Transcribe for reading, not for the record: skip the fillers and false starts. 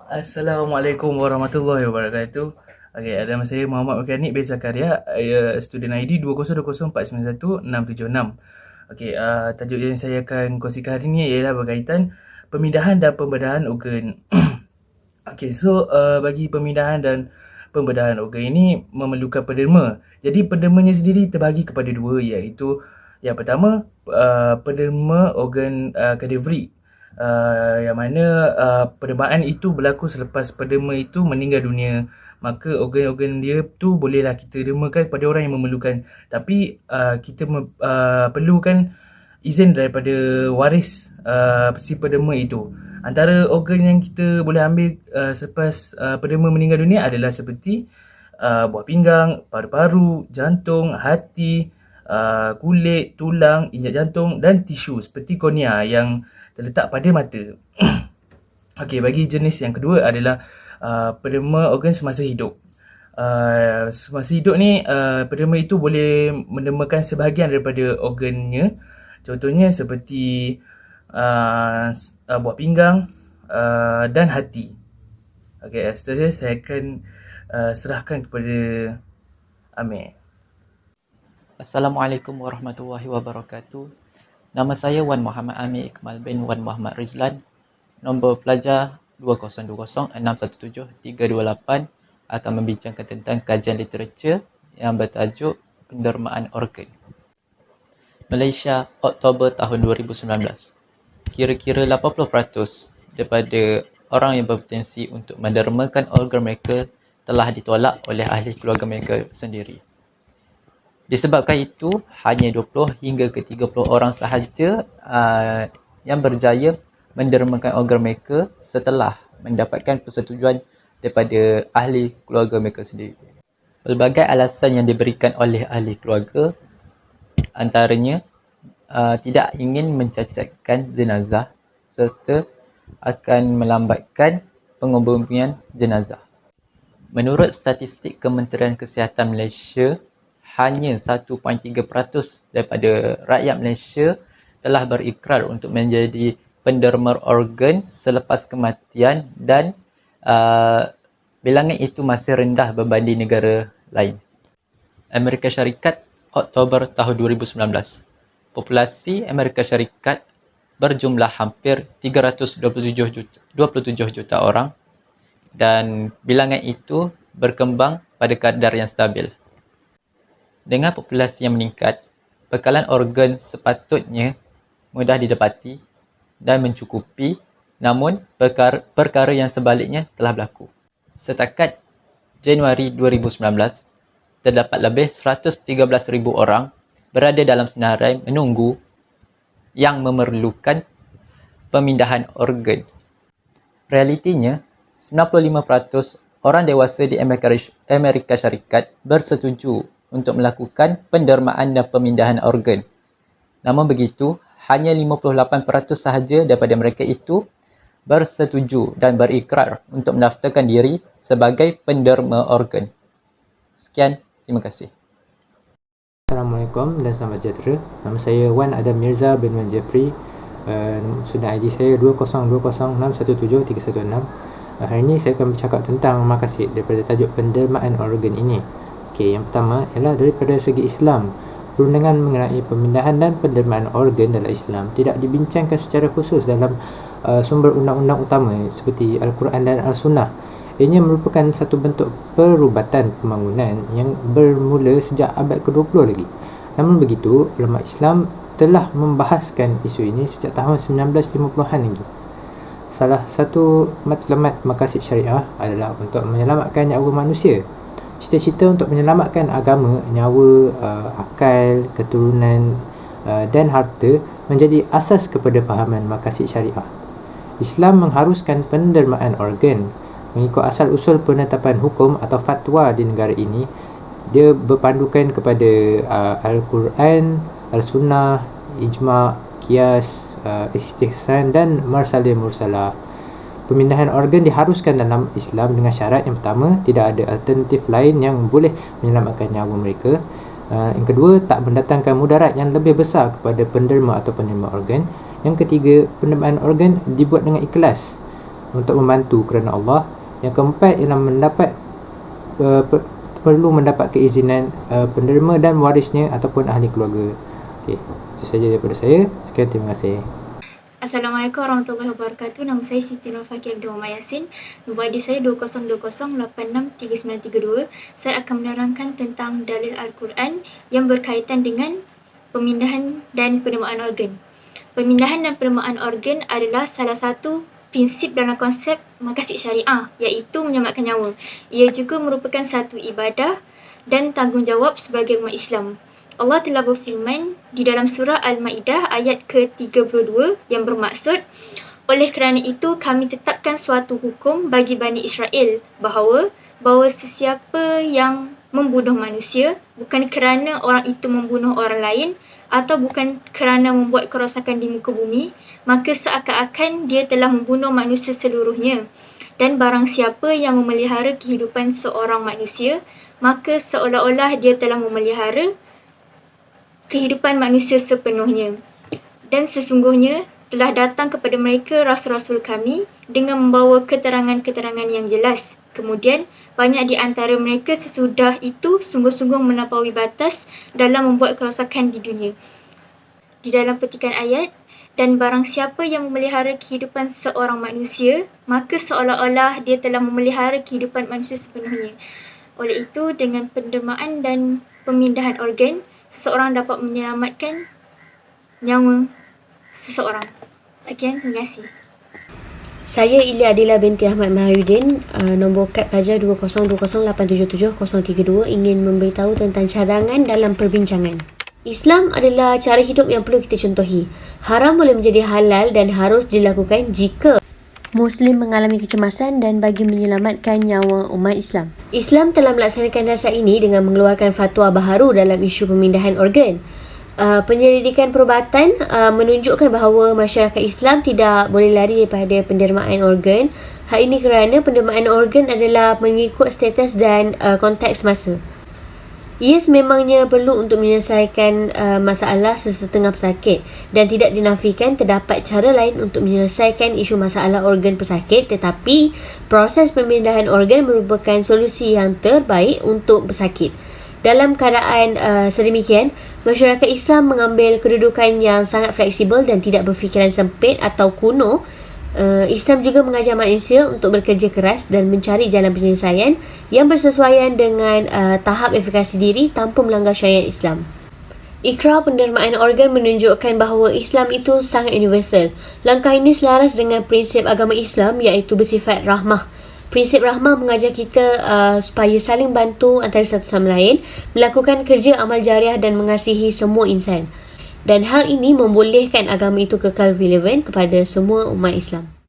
Assalamualaikum warahmatullahi wabarakatuh. Okey, nama saya Muhammad Mekanik bin Zakaria, student ID 2020491676. Okey, tajuk yang saya akan kongsikan hari ini ialah berkaitan pemindahan dan pembedahan organ. Okey, so bagi pemindahan dan pembedahan organ ini memerlukan penderma. Jadi pendermanya sendiri terbahagi kepada dua, iaitu yang pertama penderma organ kadaveri, yang mana pendermaan itu berlaku selepas penderma itu meninggal dunia. Maka organ-organ dia tu bolehlah kita dermakan kepada orang yang memerlukan. Tapi kita perlukan izin daripada waris si penderma itu. Antara organ yang kita boleh ambil selepas penderma meninggal dunia adalah seperti buah pinggang, paru-paru, jantung, hati, kulit, tulang, injak jantung dan tisu seperti kornea yang terletak pada mata. Okey, bagi jenis yang kedua adalah penderma organ semasa hidup. Semasa hidup ni penderma itu boleh mendermakan sebahagian daripada organnya. Contohnya seperti buah pinggang dan hati. Okey, seterusnya saya akan serahkan kepada Amir. Assalamualaikum warahmatullahi wabarakatuh. Nama saya Wan Muhammad Amir Ikmal bin Wan Muhammad Rizlan. Nombor pelajar 2020617328 akan membincangkan tentang kajian literatur yang bertajuk Pendermaan Organ. Malaysia, Oktober tahun 2019. Kira-kira 80% daripada orang yang berpotensi untuk mendermakan organ mereka telah ditolak oleh ahli keluarga mereka sendiri. Disebabkan itu, hanya 20 hingga ke 30 orang sahaja yang berjaya mendermakan organ mereka setelah mendapatkan persetujuan daripada ahli keluarga mereka sendiri. Pelbagai alasan yang diberikan oleh ahli keluarga antaranya tidak ingin mencacatkan jenazah serta akan melambatkan penguburan jenazah. Menurut statistik Kementerian Kesihatan Malaysia, hanya 1.3% daripada rakyat Malaysia telah berikrar untuk menjadi penderma organ selepas kematian dan bilangan itu masih rendah berbanding negara lain. Amerika Syarikat, Oktober tahun 2019. Populasi Amerika Syarikat berjumlah hampir 327 juta orang dan bilangan itu berkembang pada kadar yang stabil. Dengan populasi yang meningkat, bekalan organ sepatutnya mudah didapati dan mencukupi, namun perkara yang sebaliknya telah berlaku. Setakat Januari 2019, terdapat lebih 113,000 orang berada dalam senarai menunggu yang memerlukan pemindahan organ. Realitinya, 95% orang dewasa di Amerika Syarikat bersetuju untuk melakukan pendermaan dan pemindahan organ. Namun begitu, hanya 58% sahaja daripada mereka itu bersetuju dan berikrar untuk mendaftarkan diri sebagai penderma organ. Sekian, terima kasih. Assalamualaikum dan selamat sejahtera. Nama saya Wan Adam Mirza bin Wan Jeffrey. Student ID saya 2020617316. Hari ini saya akan bercakap tentang maqasid daripada tajuk pendermaan organ ini. Okey, yang pertama ialah daripada segi Islam. Perundangan mengenai pemindahan dan pendermaan organ dalam Islam tidak dibincangkan secara khusus dalam sumber undang-undang utama seperti Al-Quran dan Al-Sunnah. Ianya merupakan satu bentuk perubatan pembangunan yang bermula sejak abad ke-20 lagi. Namun begitu, ulama Islam telah membahaskan isu ini sejak tahun 1950-an lagi. Salah satu matlamat maqasid syariah adalah untuk menyelamatkan nyawa manusia. Cita-cita untuk menyelamatkan agama, nyawa, akal, keturunan dan harta menjadi asas kepada fahaman maqasid syariah. Islam mengharuskan pendermaan organ. Mengikut asal-usul penetapan hukum atau fatwa di negara ini, dia berpandukan kepada Al-Quran, Al-Sunnah, Ijma', Qiyas, Istihsan dan Marsalih Mursalah. Pemindahan organ diharuskan dalam Islam dengan syarat yang pertama, tidak ada alternatif lain yang boleh menyelamatkan nyawa mereka. Yang kedua, tak mendatangkan mudarat yang lebih besar kepada penderma atau penerima organ. Yang ketiga, pendermaan organ dibuat dengan ikhlas. untuk membantu kerana Allah. Yang keempat ialah perlu mendapat keizinan penerima dan warisnya ataupun ahli keluarga. Okey, itu saja daripada saya. Sekian, terima kasih. Assalamualaikum warahmatullahi wabarakatuh. Nama saya Siti Nur Fakir Abdul Muhammad Yassin. Nombor ID saya 2020863932. Saya akan menerangkan tentang dalil Al-Quran yang berkaitan dengan pemindahan dan penerimaan organ. Pemindahan dan penerimaan organ adalah salah satu prinsip dalam konsep maqasid syariah, iaitu menyelamatkan nyawa. Ia juga merupakan satu ibadah dan tanggungjawab sebagai umat Islam. Allah telah berfirman di dalam surah Al-Ma'idah ayat ke-32 yang bermaksud, oleh kerana itu kami tetapkan suatu hukum bagi Bani Israel bahawa sesiapa yang membunuh manusia bukan kerana orang itu membunuh orang lain atau bukan kerana membuat kerosakan di muka bumi, maka seakan-akan dia telah membunuh manusia seluruhnya. Dan barang siapa yang memelihara kehidupan seorang manusia, maka seolah-olah dia telah memelihara kehidupan manusia sepenuhnya. Dan sesungguhnya telah datang kepada mereka rasul-rasul kami dengan membawa keterangan-keterangan yang jelas. Kemudian banyak di antara mereka sesudah itu sungguh-sungguh melampaui batas dalam membuat kerosakan di dunia. Di dalam petikan ayat, dan barang siapa yang memelihara kehidupan seorang manusia, maka seolah-olah dia telah memelihara kehidupan manusia sepenuhnya. Oleh itu, dengan pendermaan dan pemindahan organ, seseorang dapat menyelamatkan nyawa seseorang. Sekian, terima kasih. Saya Ilia Adila binti Ahmad Mahyudin, nombor kad pelajar 20208770032, ingin memberitahu tentang cadangan dalam perbincangan. Islam adalah cara hidup yang perlu kita contohi. Haram boleh menjadi halal dan harus dilakukan jika Muslim mengalami kecemasan dan bagi menyelamatkan nyawa umat Islam. Islam telah melaksanakan dasar ini dengan mengeluarkan fatwa baharu dalam isu pemindahan organ. Penyelidikan perubatan menunjukkan bahawa masyarakat Islam tidak boleh lari daripada pendermaan organ. Hal ini kerana pendermaan organ adalah mengikut status dan konteks masa. Ia sememangnya perlu untuk menyelesaikan masalah sesetengah pesakit dan tidak dinafikan terdapat cara lain untuk menyelesaikan isu masalah organ pesakit, tetapi proses pemindahan organ merupakan solusi yang terbaik untuk pesakit. Dalam keadaan sedemikian, masyarakat Islam mengambil kedudukan yang sangat fleksibel dan tidak berfikiran sempit atau kuno. Islam juga mengajar manusia untuk bekerja keras dan mencari jalan penyelesaian yang bersesuaian dengan tahap efikasi diri tanpa melanggar syariat Islam. Ikrar pendermaan organ menunjukkan bahawa Islam itu sangat universal. Langkah ini selaras dengan prinsip agama Islam, iaitu bersifat rahmah. Prinsip rahmah mengajar kita supaya saling bantu antara satu sama lain, melakukan kerja amal jariah dan mengasihi semua insan. Dan hal ini membolehkan agama itu kekal relevan kepada semua umat Islam.